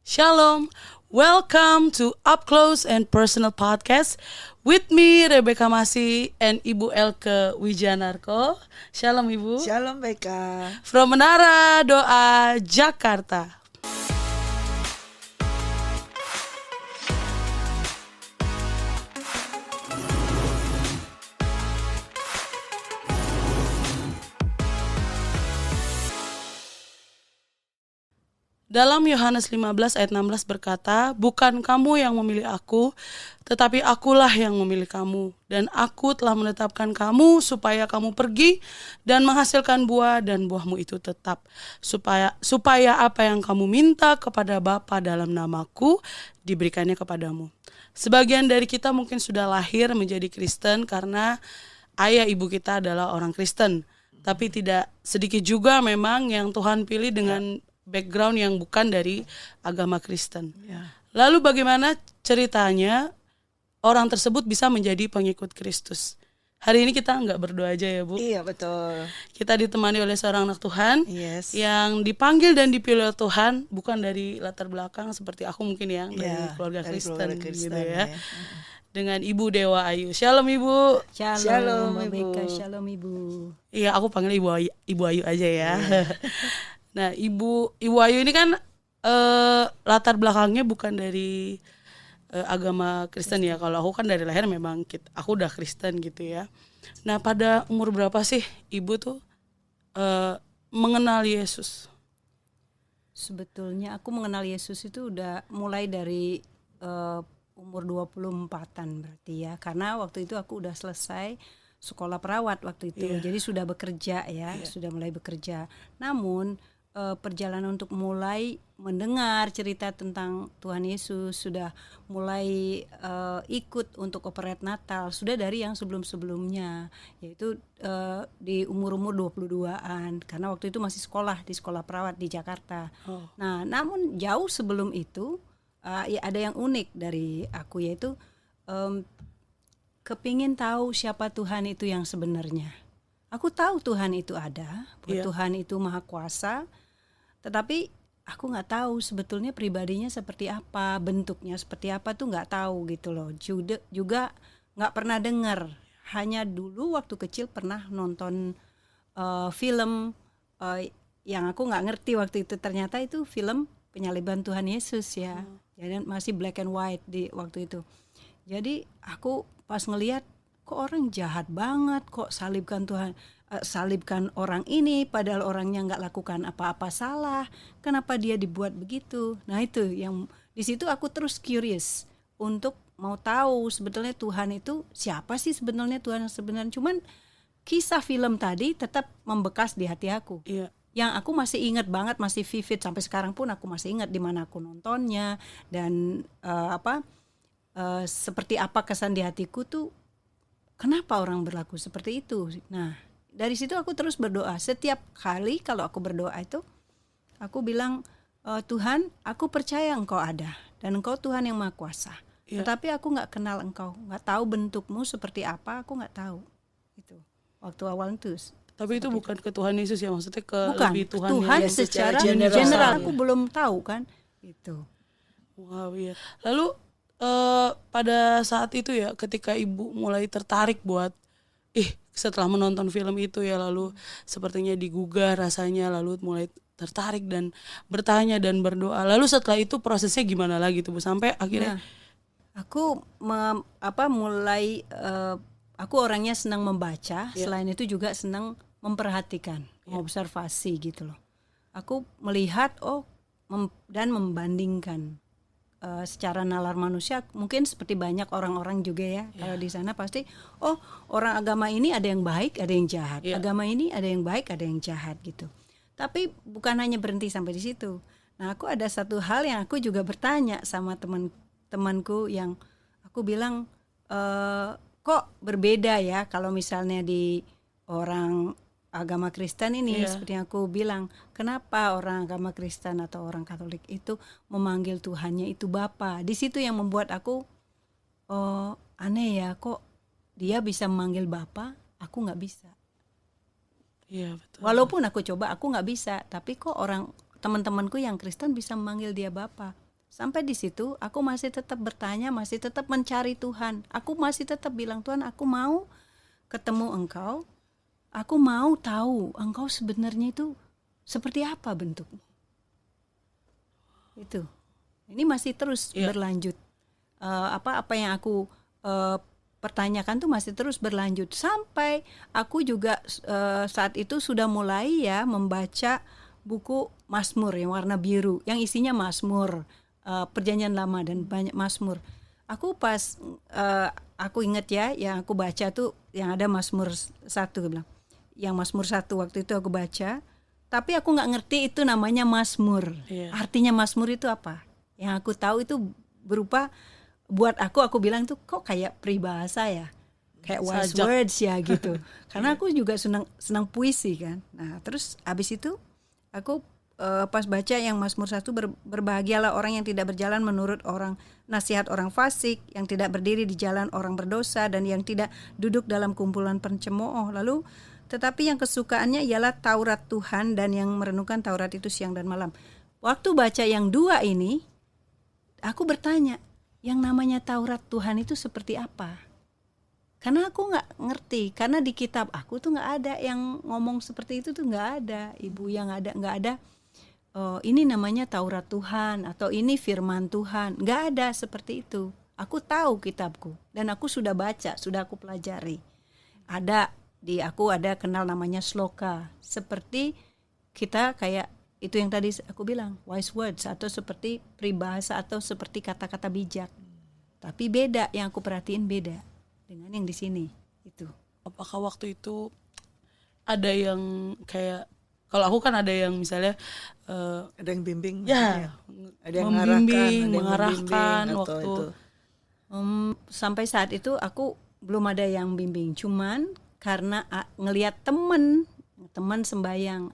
Shalom, welcome to Up Close and Personal Podcast with me Rebecca Masih and Ibu Elke Wijanarko. Shalom Ibu. Shalom Becca. From Menara Doa Jakarta. Dalam Yohanes 15 ayat 16 berkata, "Bukan kamu yang memilih aku, tetapi akulah yang memilih kamu. Dan aku telah menetapkan kamu supaya kamu pergi dan menghasilkan buah dan buahmu itu tetap. Supaya apa yang kamu minta kepada Bapa dalam namaku, diberikannya kepadamu." Sebagian dari kita mungkin sudah lahir menjadi Kristen karena ayah ibu kita adalah orang Kristen. Tapi tidak sedikit juga memang yang Tuhan pilih dengan background yang bukan dari agama Kristen. Lalu bagaimana ceritanya orang tersebut bisa menjadi pengikut Kristus? Hari ini kita nggak berdoa aja ya Bu? Iya betul. Kita ditemani oleh seorang anak Tuhan Yes. yang dipanggil dan dipilih oleh Tuhan, bukan dari latar belakang seperti aku mungkin ya, dari keluarga dari Kristen, keluarga Kristen gitu ya. Dengan Ibu Dewa Ayu. Shalom Ibu. Shalom, Rebecca. Ibu. Shalom Ibu. Iya, aku panggil Ibu Ayu aja ya. Nah, Ibu Ayu ini kan latar belakangnya bukan dari agama Kristen ya. Kalau aku kan dari lahir memang aku udah Kristen gitu ya. Nah, pada umur berapa sih Ibu tuh mengenal Yesus? Sebetulnya aku mengenal Yesus itu udah mulai dari umur 24-an berarti ya. Karena waktu itu aku udah selesai sekolah perawat waktu itu. Jadi sudah bekerja ya, sudah mulai bekerja. Namun perjalanan untuk mulai mendengar cerita tentang Tuhan Yesus, sudah mulai ikut untuk operet Natal sudah dari yang sebelum-sebelumnya, yaitu di umur-umur 22-an, karena waktu itu masih sekolah di sekolah perawat di Jakarta. Nah, namun jauh sebelum itu ya ada yang unik dari aku, yaitu kepingin tahu siapa Tuhan itu yang sebenarnya. Aku tahu Tuhan itu ada, Tuhan itu maha kuasa, tetapi aku nggak tahu sebetulnya pribadinya seperti apa, bentuknya seperti apa tuh nggak tahu gitu loh. Juga nggak pernah dengar. Hanya dulu waktu kecil pernah nonton film yang aku nggak ngerti waktu itu, ternyata itu film penyaliban Tuhan Yesus ya. Jadi masih black and white di waktu itu. Jadi aku pas ngelihat kok orang jahat banget, kok salibkan orang ini padahal orangnya nggak lakukan apa-apa salah, kenapa dia dibuat begitu? Nah itu yang di situ aku terus curious untuk mau tahu sebetulnya Tuhan itu siapa sih sebenarnya, Tuhan yang sebenarnya. Cuman kisah film tadi tetap membekas di hati aku. Yang aku masih ingat banget, masih vivid sampai sekarang pun aku masih ingat di mana aku nontonnya dan seperti apa kesan di hatiku tuh. Kenapa orang berlaku seperti itu? Nah, dari situ aku terus berdoa. Setiap kali kalau aku berdoa itu, aku bilang, Tuhan, aku percaya Engkau ada. Dan Engkau Tuhan yang Maha Kuasa. Tetapi aku gak kenal Engkau. Gak tahu bentukmu seperti apa, aku gak tahu. Itu waktu awal itu. Tapi itu bukan ke Tuhan Yesus ya, maksudnya bukan, lebih Tuhan Yesus. Secara general aku belum tahu kan. Itu. Wow, iya. Lalu pada saat itu ya, ketika Ibu mulai tertarik buat setelah menonton film itu ya, lalu sepertinya digugah rasanya, lalu mulai tertarik dan bertanya dan berdoa. Lalu setelah itu prosesnya gimana lagi tuh Bu, sampai akhirnya aku mulai aku orangnya senang membaca, selain itu juga senang memperhatikan, observasi gitu loh. Aku melihat dan membandingkan. Secara nalar manusia mungkin seperti banyak orang-orang juga ya. Kalau di sana pasti orang agama ini ada yang baik, ada yang jahat. Agama ini ada yang baik, ada yang jahat gitu. Tapi bukan hanya berhenti sampai di situ. Nah, aku ada satu hal yang aku juga bertanya sama teman-temanku yang aku bilang kok berbeda ya kalau misalnya di orang agama Kristen ini, seperti yang aku bilang, kenapa orang agama Kristen atau orang Katolik itu memanggil Tuhannya itu Bapa? Di situ yang membuat aku aneh ya, kok dia bisa memanggil Bapa, aku nggak bisa. Iya betul. Walaupun aku coba, aku nggak bisa. Tapi kok orang teman-temanku yang Kristen bisa memanggil dia Bapa. Sampai di situ aku masih tetap bertanya, masih tetap mencari Tuhan. Aku masih tetap bilang, Tuhan, aku mau ketemu Engkau. Aku mau tahu Engkau sebenarnya itu seperti apa bentukmu. Itu. Ini masih terus berlanjut. Apa yang aku pertanyakan tuh masih terus berlanjut sampai aku juga saat itu sudah mulai ya membaca buku Mazmur yang warna biru yang isinya Mazmur, Perjanjian Lama dan banyak Mazmur. Aku pas aku ingat ya yang aku baca tuh yang ada Mazmur 1 gue bilang. Yang Mazmur 1 waktu itu aku baca, tapi aku nggak ngerti itu namanya Mazmur. Artinya Mazmur itu apa? Yang aku tahu itu berupa buat aku bilang tuh kok kayak peribahasa ya, kayak wise words ya gitu. Karena aku juga senang puisi kan. Nah terus abis itu aku pas baca yang Mazmur 1, berbahagialah orang yang tidak berjalan menurut nasihat orang fasik, yang tidak berdiri di jalan orang berdosa, dan yang tidak duduk dalam kumpulan pencemooh. Lalu tetapi yang kesukaannya ialah Taurat Tuhan, dan yang merenungkan Taurat itu siang dan malam. Waktu baca yang 2 ini, aku bertanya, yang namanya Taurat Tuhan itu seperti apa? Karena aku nggak ngerti, karena di kitab aku tuh nggak ada yang ngomong seperti itu tuh nggak ada, Ibu, yang ada nggak ada. Oh, ini namanya Taurat Tuhan atau ini Firman Tuhan, nggak ada seperti itu. Aku tahu kitabku dan aku sudah baca, sudah aku pelajari. Aku ada kenal namanya sloka, seperti kita kayak itu yang tadi aku bilang wise words atau seperti peribahasa atau seperti kata-kata bijak. Tapi beda, yang aku perhatiin beda dengan yang di sini itu. Apakah waktu itu ada yang kayak, kalau aku kan ada yang misalnya ada yang bimbing, ya, ada yang mengarahkan waktu itu. Sampai saat itu aku belum ada yang bimbing, cuman karena ngelihat teman sembahyang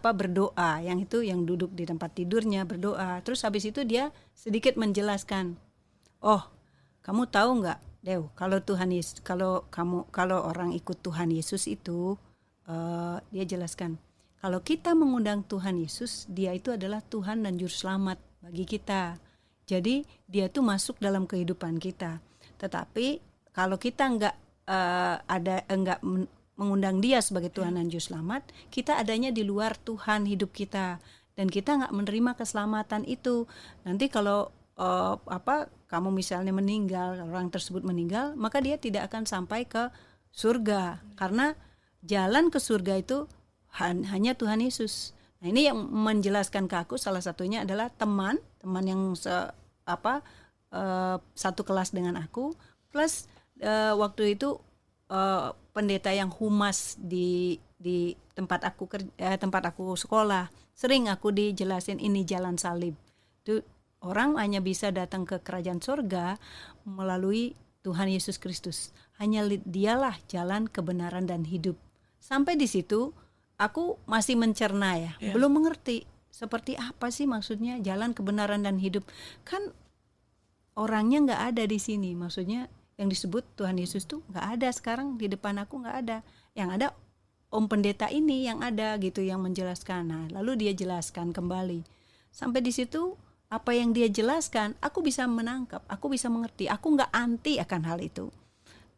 berdoa, yang itu yang duduk di tempat tidurnya berdoa, terus habis itu dia sedikit menjelaskan, oh kamu tahu nggak Dew, kalau Tuhan Yesus, kalau orang ikut Tuhan Yesus itu dia jelaskan, kalau kita mengundang Tuhan Yesus, dia itu adalah Tuhan dan Juru Selamat bagi kita. Jadi dia tuh masuk dalam kehidupan kita. Tetapi kalau kita nggak mengundang dia sebagai Tuhan dan Juru Selamat, kita adanya di luar Tuhan hidup kita, dan kita nggak menerima keselamatan itu. Nanti kalau kamu misalnya meninggal, orang tersebut meninggal, maka dia tidak akan sampai ke surga, karena jalan ke surga itu hanya Tuhan Yesus. Nah ini yang menjelaskan ke aku, salah satunya adalah teman yang satu kelas dengan aku, plus waktu itu pendeta yang humas di tempat aku sekolah, sering aku dijelasin ini jalan salib. Itu orang hanya bisa datang ke kerajaan surga melalui Tuhan Yesus Kristus. Hanya dialah jalan kebenaran dan hidup. Sampai di situ aku masih mencerna ya, belum mengerti seperti apa sih maksudnya jalan kebenaran dan hidup. Kan orangnya nggak ada di sini, maksudnya yang disebut Tuhan Yesus tuh nggak ada sekarang di depan aku, nggak ada. Yang ada Om Pendeta ini yang ada gitu, yang menjelaskan. Nah lalu dia jelaskan kembali. Sampai di situ apa yang dia jelaskan aku bisa menangkap, aku bisa mengerti. Aku nggak anti akan hal itu,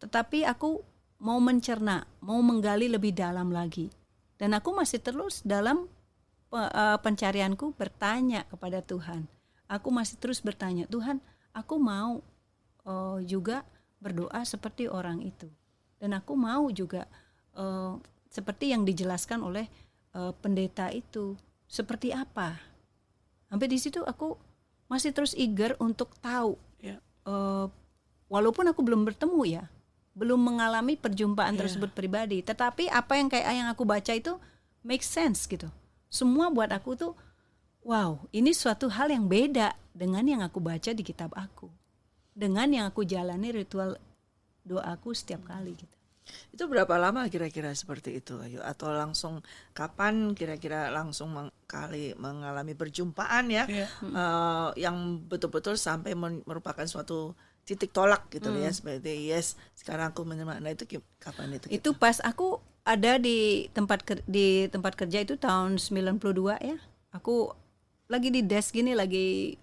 tetapi aku mau mencerna, mau menggali lebih dalam lagi. Dan aku masih terus dalam pencarianku bertanya kepada Tuhan. Aku masih terus bertanya, Tuhan, aku mau juga berdoa seperti orang itu. Dan aku mau juga seperti yang dijelaskan oleh pendeta itu. Seperti apa? Sampai di situ aku masih terus eager untuk tahu. Walaupun aku belum bertemu ya, belum mengalami perjumpaan tersebut pribadi, tetapi apa yang aku baca itu make sense gitu. Semua buat aku tuh wow, ini suatu hal yang beda dengan yang aku baca di kitab aku, dengan yang aku jalani ritual doaku setiap kali gitu. Itu berapa lama kira-kira seperti itu, Ayu? Atau langsung kapan kira-kira langsung mengalami perjumpaan ya, yang betul-betul sampai merupakan suatu titik tolak gitu ya, seperti yes sekarang aku menerima. Nah itu kapan itu? Itu pas aku ada di tempat kerja itu tahun 92 ya. Aku lagi di desk gini, lagi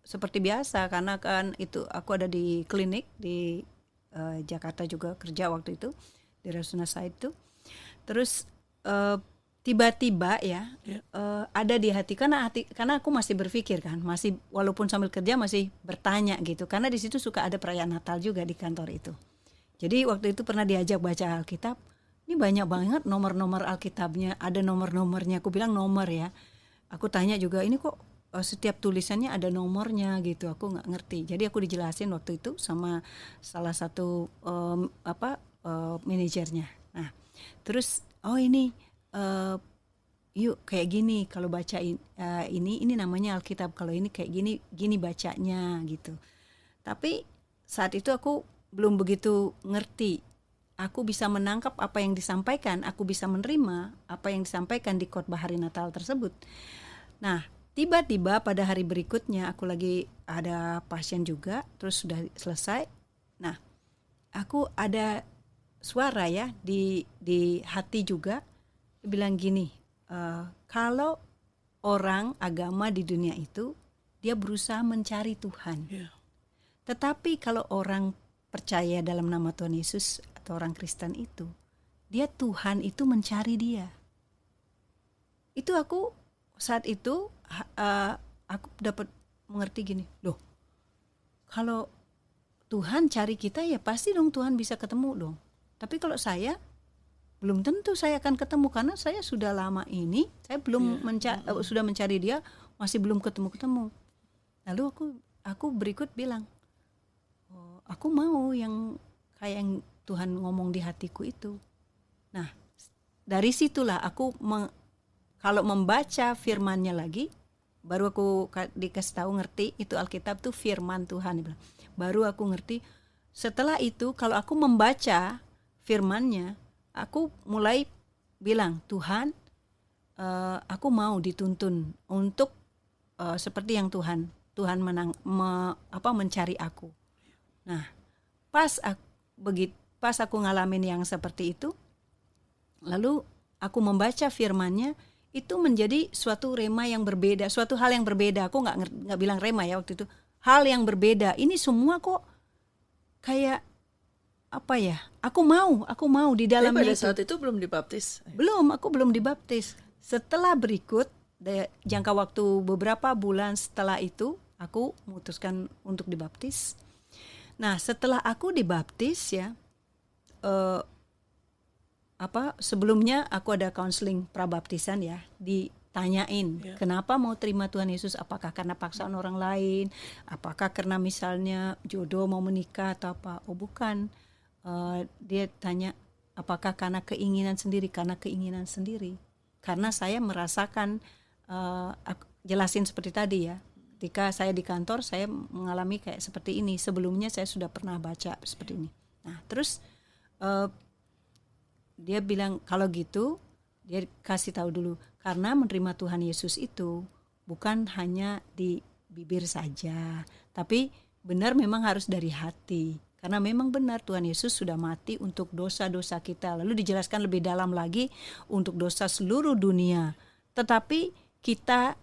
seperti biasa karena kan itu aku ada di klinik di Jakarta juga kerja waktu itu di Rasuna Said itu. Terus tiba-tiba ya ada di hati karena aku masih berpikir kan, masih walaupun sambil kerja masih bertanya gitu karena di situ suka ada perayaan Natal juga di kantor itu. Jadi waktu itu pernah diajak baca Alkitab. Ini banyak banget nomor-nomor Alkitabnya, ada nomor-nomornya. Aku bilang nomor ya. Aku tanya juga ini kok setiap tulisannya ada nomornya gitu. Aku nggak ngerti. Jadi aku dijelasin waktu itu sama salah satu manajernya. Nah, terus ini yuk kayak gini kalau baca ini namanya Alkitab. Kalau ini kayak gini bacanya gitu. Tapi saat itu aku belum begitu ngerti. Aku bisa menangkap apa yang disampaikan, aku bisa menerima apa yang disampaikan di khotbah hari Natal tersebut. Nah, tiba-tiba pada hari berikutnya aku lagi ada pasien juga, terus sudah selesai. Nah, aku ada suara ya di hati juga bilang gini, kalau orang agama di dunia itu dia berusaha mencari Tuhan. Tetapi kalau orang percaya dalam nama Tuhan Yesus atau orang Kristen itu, dia Tuhan itu mencari dia. Itu aku saat itu aku dapat mengerti gini, loh kalau Tuhan cari kita ya pasti dong Tuhan bisa ketemu dong. Tapi kalau saya belum tentu saya akan ketemu karena saya sudah lama ini saya belum sudah mencari dia masih belum ketemu. Lalu aku berikut bilang, aku mau yang kayak yang Tuhan ngomong di hatiku itu. Nah, dari situlah aku kalau membaca firman-Nya lagi, baru aku dikasih tahu ngerti itu Alkitab tuh firman Tuhan. Baru aku ngerti. Setelah itu kalau aku membaca firman-Nya, aku mulai bilang, Tuhan, aku mau dituntun untuk seperti yang Tuhan mencari aku. Nah, pas aku ngalamin yang seperti itu, lalu aku membaca firman-Nya, itu menjadi suatu rema yang berbeda, suatu hal yang berbeda. Aku nggak bilang rema ya waktu itu, hal yang berbeda. Ini semua kok kayak apa ya? Aku mau di dalamnya. Tapi pada saat itu belum dibaptis. Aku belum dibaptis. Setelah berikut jangka waktu beberapa bulan setelah itu, aku memutuskan untuk dibaptis. Nah, setelah aku dibaptis ya, sebelumnya aku ada counseling prabaptisan ya, ditanyain kenapa mau terima Tuhan Yesus, apakah karena paksaan orang lain, apakah karena misalnya jodoh mau menikah atau apa. Oh bukan, dia tanya apakah karena keinginan sendiri, karena saya merasakan, jelasin seperti tadi ya, ketika saya di kantor saya mengalami kayak seperti ini. Sebelumnya saya sudah pernah baca seperti ini. Nah terus dia bilang kalau gitu dia kasih tahu dulu, karena menerima Tuhan Yesus itu bukan hanya di bibir saja, tapi benar memang harus dari hati. Karena memang benar Tuhan Yesus sudah mati untuk dosa-dosa kita. Lalu dijelaskan lebih dalam lagi untuk dosa seluruh dunia. Tetapi kita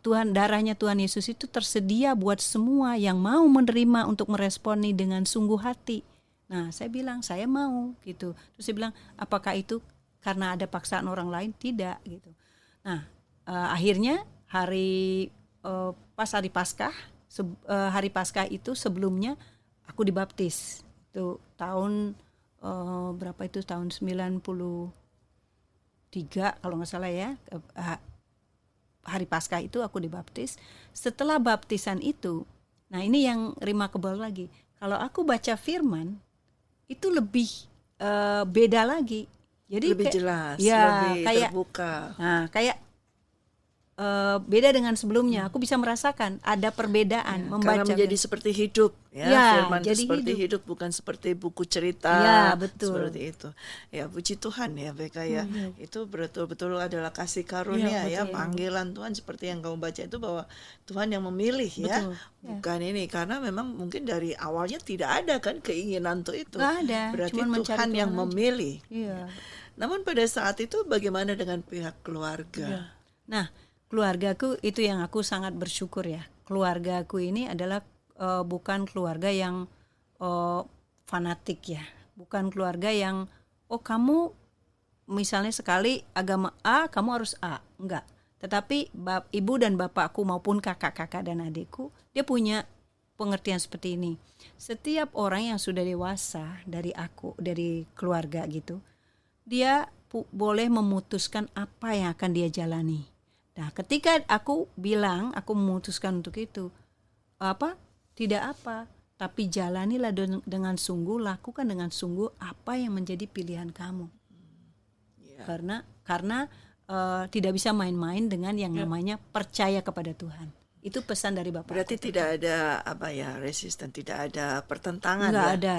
darahnya Tuhan Yesus itu tersedia buat semua yang mau menerima untuk meresponi dengan sungguh hati. Nah, saya bilang saya mau gitu. Terus saya bilang, apakah itu karena ada paksaan orang lain? Tidak gitu. Nah, akhirnya pas hari Paskah, hari Paskah itu sebelumnya aku dibaptis. Itu tahun berapa itu? Tahun 93 kalau nggak salah ya. Hari Paskah itu aku dibaptis. Setelah baptisan itu, nah ini yang remarkable lagi. Kalau aku baca firman, itu lebih beda lagi. Jadi lebih jelas, ya, lebih kayak, terbuka. Nah, kayak beda dengan sebelumnya. Aku bisa merasakan ada perbedaan membaca. Karena menjadi seperti hidup, firman itu seperti hidup, bukan seperti buku cerita. Ya, betul. Seperti itu. Ya, puji Tuhan ya, Beka ya. Itu betul-betul adalah kasih karunia ya, panggilan Tuhan seperti yang kamu baca itu, bahwa Tuhan yang memilih ya. Bukan ini, karena memang mungkin dari awalnya tidak ada kan keinginan itu. Nggak ada. Berarti Cuman Tuhan yang memilih. Iya. Namun pada saat itu bagaimana dengan pihak keluarga? Nah, keluargaku itu yang aku sangat bersyukur ya, keluargaku ini adalah bukan keluarga yang fanatik ya, bukan keluarga yang kamu misalnya sekali agama A kamu harus A, enggak. Tetapi ibu dan bapakku maupun kakak-kakak dan adikku dia punya pengertian seperti ini. Setiap orang yang sudah dewasa dari keluarga gitu, dia boleh memutuskan apa yang akan dia jalani. Nah, ketika aku bilang aku memutuskan untuk itu, tidak apa, tapi jalanilah dengan sungguh, lakukan dengan sungguh apa yang menjadi pilihan kamu. Karena tidak bisa main-main dengan yang namanya percaya kepada Tuhan. Itu pesan dari Bapak. Berarti tidak ada resisten, tidak ada pertentangan. Nggak ada.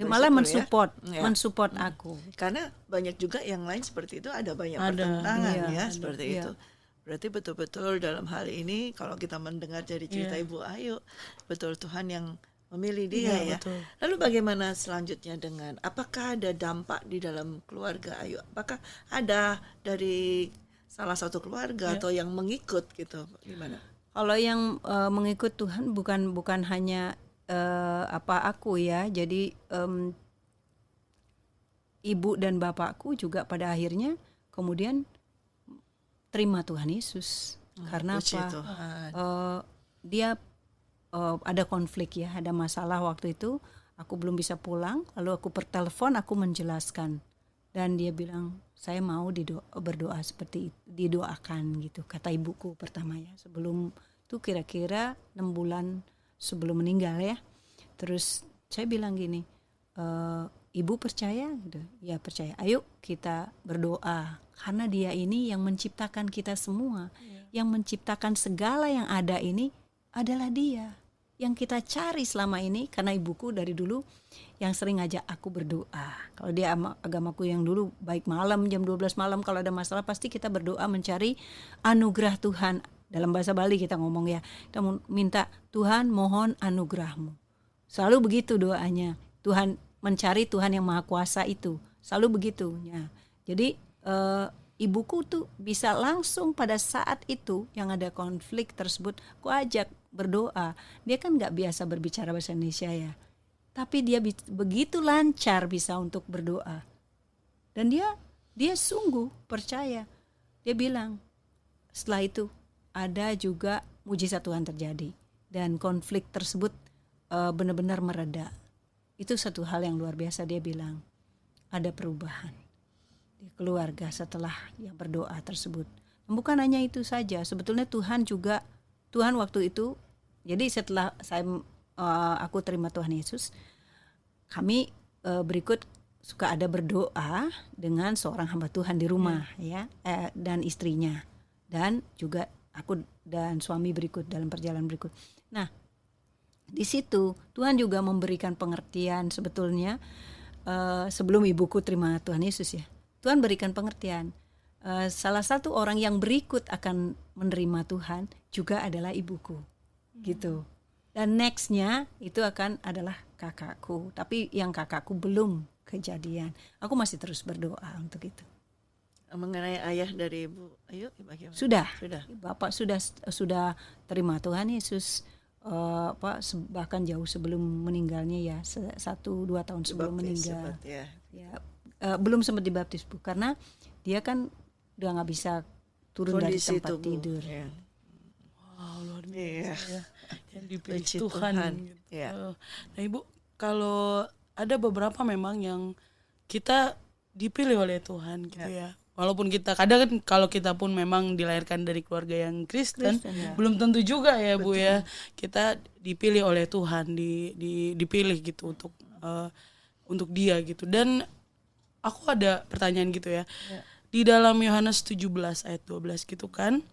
Malah mensupport aku. Karena banyak juga yang lain seperti itu, ada banyak pertentangan seperti itu. Berarti betul-betul dalam hal ini kalau kita mendengar dari cerita Ibu Ayu, betul Tuhan yang memilih dia ya. Betul. Lalu bagaimana selanjutnya apakah ada dampak di dalam keluarga Ayu? Apakah ada dari salah satu keluarga atau yang mengikut gitu? Gimana? Kalau yang mengikut Tuhan bukan hanya aku ya. Jadi ibu dan bapakku juga pada akhirnya kemudian terima Tuhan Yesus. Karena apa? Dia ada konflik ya, ada masalah waktu itu. Aku belum bisa pulang, lalu aku pertelepon, aku menjelaskan, dan dia bilang saya mau berdoa seperti itu, didoakan gitu, kata ibuku pertama ya. Sebelum itu kira-kira 6 bulan sebelum meninggal ya. Terus saya bilang gini, ibu percaya gitu? Ya percaya. Ayo kita berdoa. Karena dia ini yang menciptakan kita semua. Yang menciptakan segala yang ada ini adalah dia. Yang kita cari selama ini, karena ibuku dari dulu yang sering ngajak aku berdoa. Kalau dia agamaku yang dulu baik malam, jam 12 malam kalau ada masalah pasti kita berdoa mencari anugerah Tuhan. Dalam bahasa Bali kita ngomong ya, kita minta Tuhan mohon anugerahmu. Selalu begitu doanya. Tuhan mencari Tuhan yang Maha Kuasa itu. Selalu begitu. Ya. Jadi ibuku tuh bisa langsung pada saat itu yang ada konflik tersebut, aku ajak berdoa. Dia kan nggak biasa berbicara bahasa Indonesia ya, tapi dia begitu lancar bisa untuk berdoa. Dan dia sungguh percaya. Dia bilang setelah itu ada juga mujizat Tuhan terjadi dan konflik tersebut benar-benar mereda. Itu satu hal yang luar biasa. Dia bilang ada perubahan di keluarga setelah yang berdoa tersebut. Bukan hanya itu saja, sebetulnya Tuhan waktu itu, jadi setelah aku terima Tuhan Yesus, kami berikut suka ada berdoa dengan seorang hamba Tuhan di rumah ya, dan istrinya, dan juga aku dan suami berikut dalam perjalanan berikut. Nah, di situ Tuhan juga memberikan pengertian sebetulnya sebelum ibuku terima Tuhan Yesus ya. Tuhan berikan pengertian. Salah satu orang yang berikut akan menerima Tuhan juga adalah ibuku, gitu. Dan nextnya itu akan adalah kakakku. Tapi yang kakakku belum kejadian. Aku masih terus berdoa untuk itu. Mengenai ayah dari Ibu Ayu, bagaimana? Sudah. Bapak sudah terima Tuhan Yesus. Bahkan jauh sebelum meninggalnya ya, 1-2 tahun sebelum meninggal. Ya. Belum sempat dibaptis Bu, karena dia kan udah nggak bisa turun dari tempat tidur. Ya. Wow, luar biasa ya. Yang dipilih Puji Tuhan. Gitu. Ya. Nah Ibu, kalau ada beberapa memang yang kita dipilih oleh Tuhan gitu ya. Walaupun kita kadang kan kalau kita pun memang dilahirkan dari keluarga yang Kristen belum tentu juga ya Bu. Betul. Ya. Kita dipilih oleh Tuhan, dipilih gitu untuk dia gitu. Dan aku ada pertanyaan gitu ya. Di dalam Yohanes 17 ayat 12 gitu kan.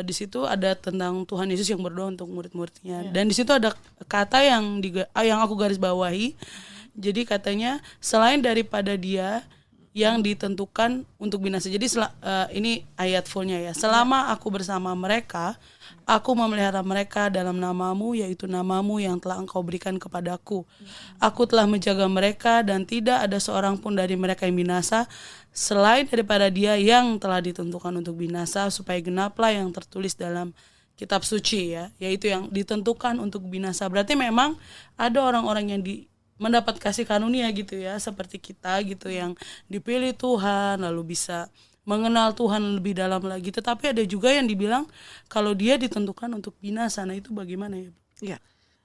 Di situ ada tentang Tuhan Yesus yang berdoa untuk murid-muridnya. Dan di situ ada kata yang aku garis bawahi. Jadi katanya selain daripada dia yang ditentukan untuk binasa. Jadi ini ayat fullnya ya. Selama aku bersama mereka, aku memelihara mereka dalam namamu, yaitu namamu yang telah engkau berikan kepadaku. Aku telah menjaga mereka dan tidak ada seorang pun dari mereka yang binasa selain daripada dia yang telah ditentukan untuk binasa, supaya genaplah yang tertulis dalam kitab suci ya, yaitu yang ditentukan untuk binasa. Berarti memang ada orang-orang yang mendapat kasih karunia gitu ya, seperti kita gitu yang dipilih Tuhan lalu bisa mengenal Tuhan lebih dalam lagi. Tetapi ada juga yang dibilang kalau dia ditentukan untuk binasa. Nah itu bagaimana ya? Ya,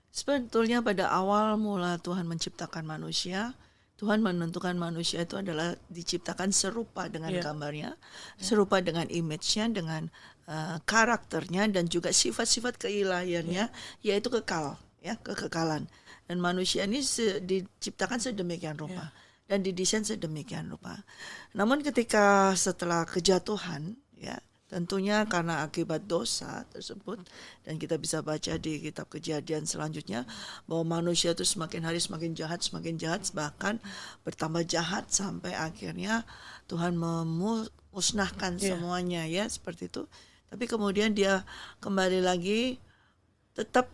sebetulnya pada awal mula Tuhan menciptakan manusia, Tuhan menentukan manusia itu adalah diciptakan serupa dengan gambarnya, serupa dengan image-nya, dengan karakternya dan juga sifat-sifat keilahiannya, yaitu kekal, ya, kekekalan. Dan manusia ini diciptakan sedemikian rupa dan didesain sedemikian rupa. Namun ketika setelah kejatuhan, ya, tentunya karena akibat dosa tersebut, dan kita bisa baca di kitab Kejadian selanjutnya bahwa manusia itu semakin hari semakin jahat, bahkan bertambah jahat sampai akhirnya Tuhan memusnahkan semuanya, ya, seperti itu. Tapi kemudian dia kembali lagi tetap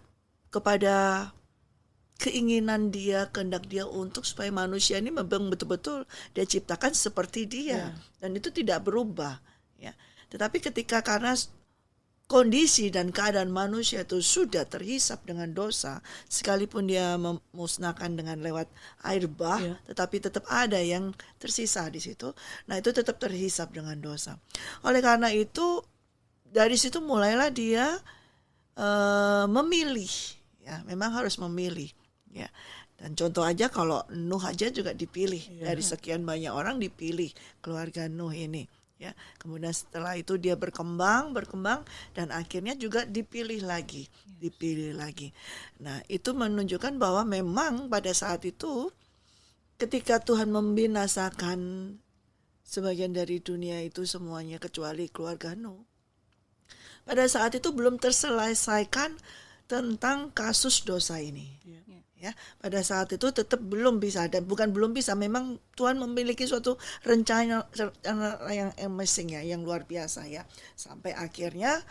kepada keinginan dia, kehendak dia untuk supaya manusia ini memang betul-betul dia ciptakan seperti dia, dan itu tidak berubah, ya. Tetapi ketika karena kondisi dan keadaan manusia itu sudah terhisap dengan dosa, sekalipun dia memusnahkan dengan lewat air bah, tetapi tetap ada yang tersisa di situ. Nah, itu tetap terhisap dengan dosa. Oleh karena itu, dari situ mulailah dia memilih, ya, memang harus memilih, ya. Dan contoh aja kalau Nuh aja juga dipilih, dari sekian banyak orang dipilih keluarga Nuh ini. Ya, kemudian setelah itu dia berkembang dan akhirnya juga dipilih lagi. Nah, itu menunjukkan bahwa memang pada saat itu ketika Tuhan membinasakan sebagian dari dunia itu semuanya kecuali keluarga Nuh, pada saat itu belum terselesaikan tentang kasus dosa ini. Ya, pada saat itu tetap belum bisa, dan bukan belum bisa, memang Tuhan memiliki suatu rencana yang amazing, ya, yang luar biasa, ya, sampai akhirnya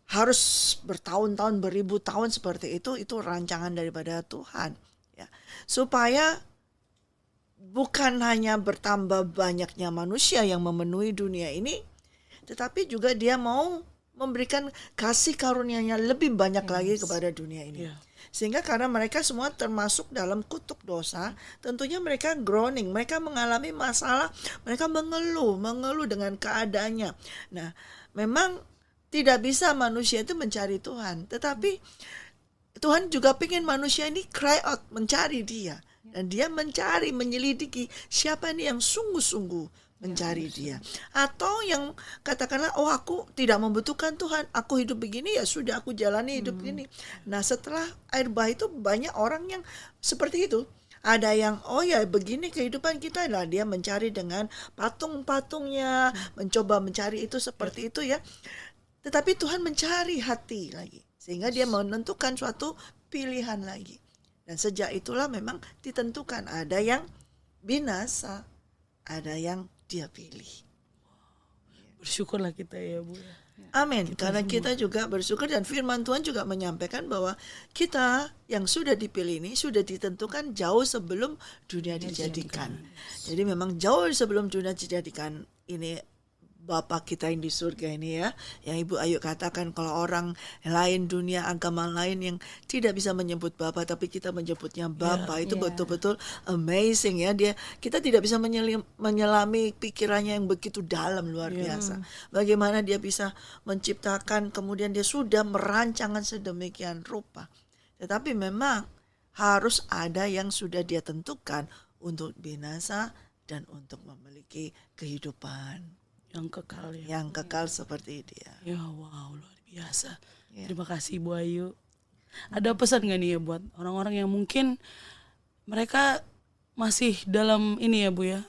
harus bertahun-tahun, beribu tahun seperti itu rancangan daripada Tuhan, ya, supaya bukan hanya bertambah banyaknya manusia yang memenuhi dunia ini, tetapi juga dia mau memberikan kasih karunia-Nya lebih banyak lagi kepada dunia ini. Sehingga karena mereka semua termasuk dalam kutuk dosa, tentunya mereka groaning, mereka mengalami masalah, mereka mengeluh dengan keadaannya. Nah, memang tidak bisa manusia itu mencari Tuhan, tetapi Tuhan juga ingin manusia ini cry out, mencari Dia. Dan Dia mencari, menyelidiki siapa ini yang sungguh-sungguh mencari Dia, atau yang katakanlah, oh aku tidak membutuhkan Tuhan, aku hidup begini, ya sudah, aku jalani hidup ini. Nah, setelah air bah itu banyak orang yang seperti itu. Ada yang oh ya begini kehidupan kita, lah dia mencari dengan patung-patungnya, mencoba mencari itu seperti itu, ya. Tetapi Tuhan mencari hati lagi, sehingga Dia menentukan suatu pilihan lagi. Dan sejak itulah memang ditentukan ada yang binasa, ada yang Dia pilih. Bersyukurlah kita, ya Bu. Amin. Karena kita juga bersyukur, dan firman Tuhan juga menyampaikan bahwa kita yang sudah dipilih ini sudah ditentukan jauh sebelum dunia dijadikan. Jadi memang jauh sebelum dunia dijadikan ini Bapa kita yang di surga ini, ya, yang Ibu Ayu katakan kalau orang lain, dunia agama lain yang tidak bisa menyebut Bapa, tapi kita menyebutnya Bapa, itu betul-betul amazing, ya. Kita tidak bisa menyelami pikirannya yang begitu dalam, luar biasa. Bagaimana Dia bisa menciptakan, kemudian Dia sudah merancangkan sedemikian rupa. Tetapi memang harus ada yang sudah Dia tentukan untuk binasa dan untuk memiliki kehidupan yang kekal, ya. Yang kekal seperti Dia. Ya, wow, luar biasa. Terima kasih Bu Ayu. Ada pesan gak nih ya buat orang-orang yang mungkin mereka masih dalam ini, ya Bu, ya,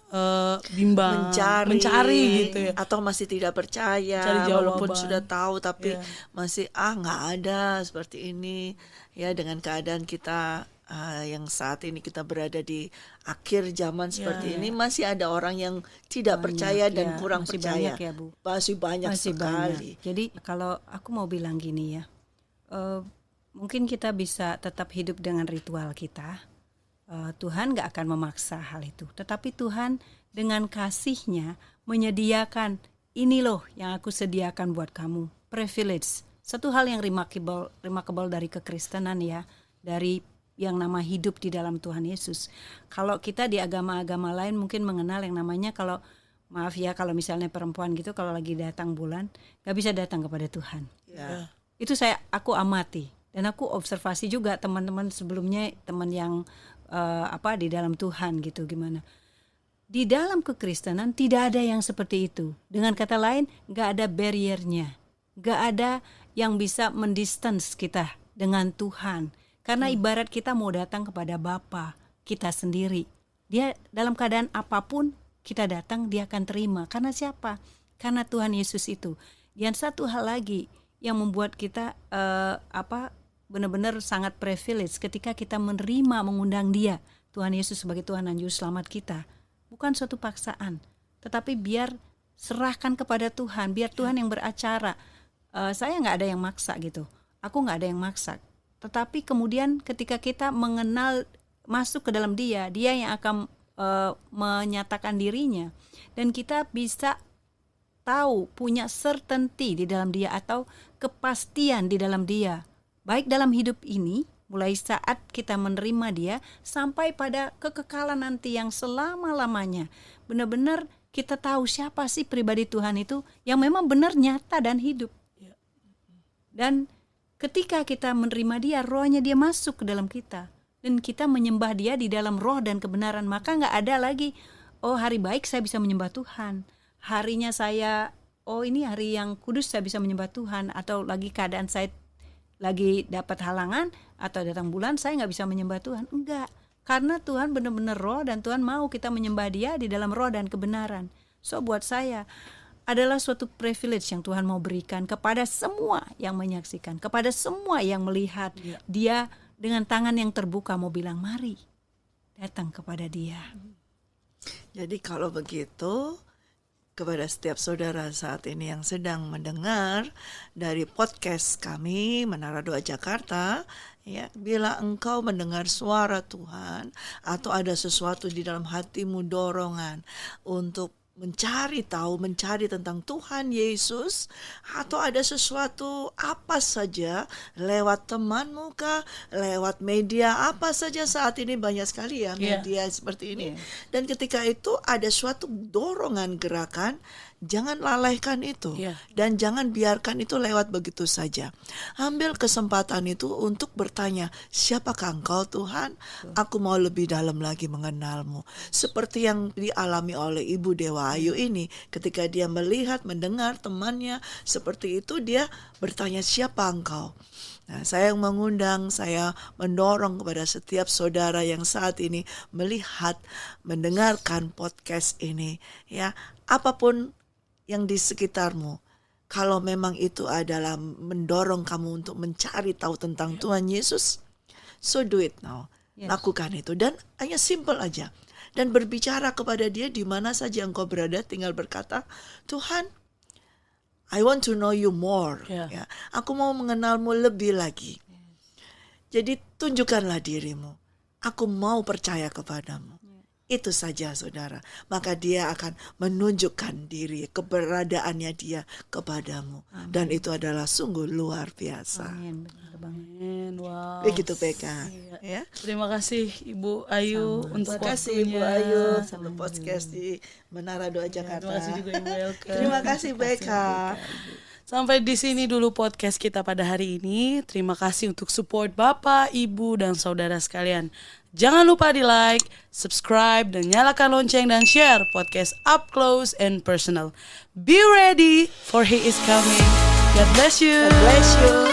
bimbang, mencari gitu, ya, atau masih tidak percaya, walaupun sudah tahu tapi masih nggak ada seperti ini, ya, dengan keadaan kita yang saat ini kita berada di akhir zaman seperti ini, masih ada orang yang tidak percaya dan kurang masih percaya. Banyak, ya, Bu. Masih banyak sekali. Jadi kalau aku mau bilang gini, ya, mungkin kita bisa tetap hidup dengan ritual kita. Tuhan gak akan memaksa hal itu, tetapi Tuhan dengan kasih-Nya menyediakan, ini loh yang aku sediakan buat kamu, privilege Satu hal yang remarkable dari kekristenan ya, dari yang nama hidup di dalam Tuhan Yesus. Kalau kita di agama-agama lain mungkin mengenal yang namanya, kalau maaf ya, kalau misalnya perempuan gitu kalau lagi datang bulan gak bisa datang kepada Tuhan. Ya. Itu aku amati dan aku observasi juga teman-teman sebelumnya, teman yang di dalam Tuhan gitu, gimana. Di dalam kekristenan tidak ada yang seperti itu. Dengan kata lain, gak ada barriernya. Gak ada yang bisa mendistance kita dengan Tuhan. Karena ibarat kita mau datang kepada Bapa kita sendiri. Dia dalam keadaan apapun kita datang, dia akan terima. Karena siapa? Karena Tuhan Yesus itu. Dan satu hal lagi yang membuat kita benar-benar sangat privilege ketika kita menerima, mengundang dia, Tuhan Yesus sebagai Tuhan dan Juru Selamat kita. Bukan suatu paksaan, tetapi biar serahkan kepada Tuhan, biar Tuhan yang beracara. Saya nggak ada yang maksa gitu, aku nggak ada yang maksa. Tetapi kemudian ketika kita mengenal, masuk ke dalam dia yang akan menyatakan dirinya, dan kita bisa tahu, punya certainty di dalam dia atau kepastian di dalam dia, baik dalam hidup ini, mulai saat kita menerima dia sampai pada kekekalan nanti yang selama-lamanya. Benar-benar kita tahu siapa sih pribadi Tuhan itu yang memang benar, nyata dan hidup. Dan ketika kita menerima dia, rohnya dia masuk ke dalam kita. Dan kita menyembah dia di dalam roh dan kebenaran. Maka gak ada lagi, hari baik saya bisa menyembah Tuhan. Harinya saya, ini hari yang kudus saya bisa menyembah Tuhan. Atau lagi keadaan saya lagi dapat halangan atau datang bulan saya nggak bisa menyembah Tuhan. Enggak, karena Tuhan benar-benar roh dan Tuhan mau kita menyembah dia di dalam roh dan kebenaran. So buat saya adalah suatu privilege yang Tuhan mau berikan kepada semua yang menyaksikan, kepada semua yang melihat. Dia dengan tangan yang terbuka mau bilang, mari datang kepada dia. Jadi kalau begitu, kepada setiap saudara saat ini yang sedang mendengar dari podcast kami Menara Doa Jakarta, ya, bila engkau mendengar suara Tuhan atau ada sesuatu di dalam hatimu, dorongan untuk mencari tahu, mencari tentang Tuhan Yesus, atau ada sesuatu apa saja lewat temanmu kah, lewat media apa saja, saat ini banyak sekali ya media seperti ini. Dan ketika itu ada suatu dorongan gerakan, jangan lalaikan itu dan jangan biarkan itu lewat begitu saja. Ambil kesempatan itu untuk bertanya, siapakah engkau Tuhan? Aku mau lebih dalam lagi mengenalmu. Seperti yang dialami oleh Ibu Dewa Ayu ini, ketika dia melihat, mendengar temannya seperti itu, dia bertanya, siapa engkau? Nah, saya yang mengundang, saya mendorong kepada setiap saudara yang saat ini melihat, mendengarkan podcast ini, ya, apapun yang di sekitarmu, kalau memang itu adalah mendorong kamu untuk mencari tahu tentang Tuhan Yesus, so do it now. Lakukan itu, dan hanya simple aja, dan berbicara kepada dia di mana saja engkau berada. Tinggal berkata, Tuhan, I want to know you more. Ya, aku mau mengenalmu lebih lagi. Jadi tunjukkanlah dirimu. Aku mau percaya kepadamu. Itu saja saudara. Maka dia akan menunjukkan diri, keberadaannya dia kepadamu. Amin. Dan itu adalah sungguh luar biasa. Amin. Amin. Wow. Begitu Peka. Ya. Terima kasih Ibu Ayu untuk waktunya. Ibu Ayu untuk podcast di Menara Doa Jakarta. Terima kasih juga Ibu Elke. Terima kasih Peka. Sampai di sini dulu podcast kita pada hari ini. Terima kasih untuk support Bapak, Ibu, dan saudara sekalian. Jangan lupa di like, subscribe, dan nyalakan lonceng dan share podcast Up Close and Personal. Be ready for He is coming. God bless you. God bless you.